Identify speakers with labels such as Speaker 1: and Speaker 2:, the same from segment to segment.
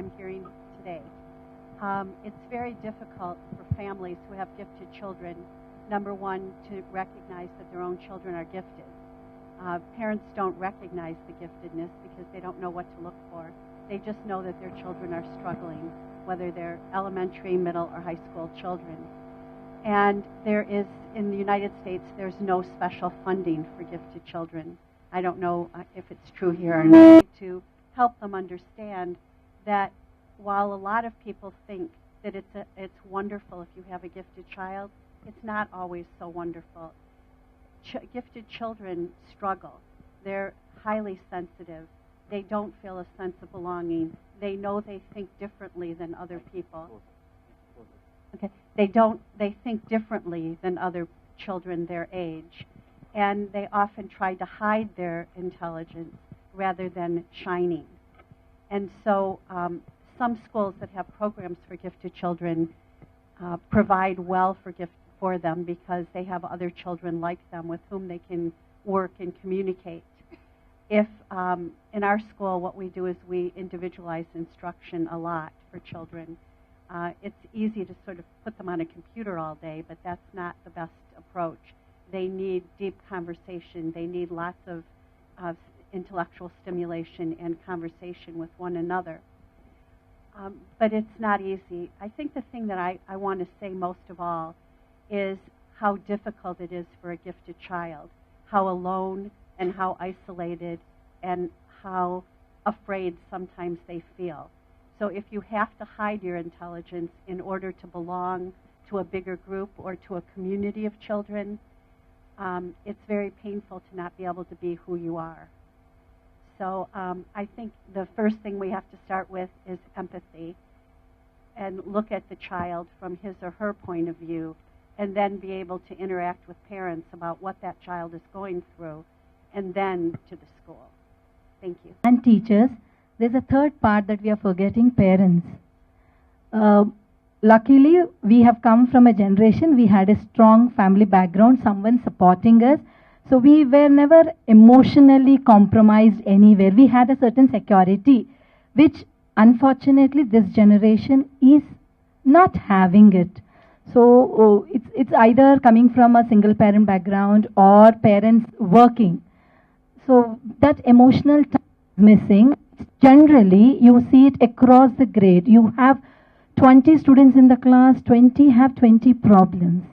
Speaker 1: I'm hearing today. It's very difficult for families who have gifted children, number one, to recognize that their own children are gifted. Parents don't recognize the giftedness because they don't know what to look for. They just know that their children are struggling, whether they're elementary, middle, or high school children. And there is, in the United States, there's no special funding for gifted children. I don't know if it's true here or not. To help them understand that while a lot of people think that it's wonderful if you have a gifted child, it's not always so wonderful. Gifted children struggle. They're highly sensitive. They don't feel a sense of belonging. They know they think differently than other people. Okay. They think differently than other children their age. And they often try to hide their intelligence rather than shining. And so some schools that have programs for gifted children provide well for them because they have other children like them with whom they can work and communicate. If in our school, what we do is we individualize instruction a lot for children. It's easy to sort of put them on a computer all day, but that's not the best approach. They need deep conversation. They need lots of intellectual stimulation and conversation with one another. But it's not easy. I think the thing that I want to say most of all is how difficult it is for a gifted child, how alone and how isolated and how afraid sometimes they feel. So if you have to hide your intelligence in order to belong to a bigger group or to a community of children, it's very painful to not be able to be who you are. So I think the first thing we have to start with is empathy and look at the child from his or her point of view, and then be able to interact with parents about what that child is going through, and then to the school. Thank you.
Speaker 2: And teachers, there's a third part that we are forgetting, parents. Luckily, we have come from a generation, we had a strong family background, someone supporting us. So we were never emotionally compromised anywhere. We had a certain security, which unfortunately this generation is not having it. So it's either coming from a single parent background or parents working. So that emotional time is missing. Generally, you see it across the grade. You have 20 students in the class, 20 have 20 problems.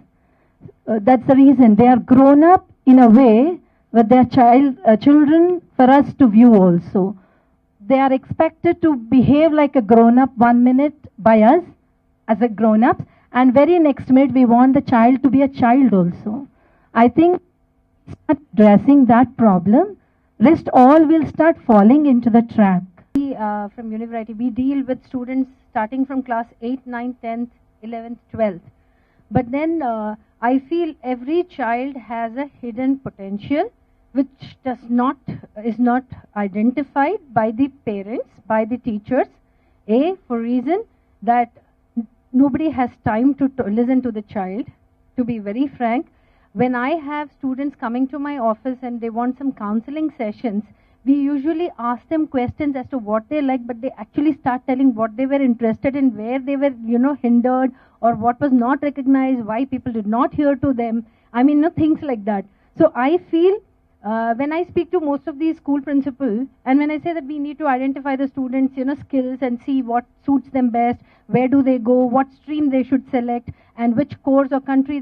Speaker 2: That's the reason. They are grown up in a way with their children for us to view also. They are expected to behave like a grown-up 1 minute by us as a grown-up, and very next minute we want the child to be a child also. I think start addressing that problem, rest all will start falling into the trap.
Speaker 3: From University, we deal with students starting from class 8, 9, 10th, 11th, 12th. But then I feel every child has a hidden potential which is not identified by the parents, by the teachers. For reason that nobody has time to listen to the child. To be very frank, when I have students coming to my office and they want some counseling sessions, we usually ask them questions as to what they like, but they actually start telling what they were interested in, where they were, hindered, or what was not recognized, why people did not hear to them. I mean, things like that. So I feel when I speak to most of these school principals, and when I say that we need to identify the students, skills and see what suits them best, where do they go, what stream they should select, and which course or country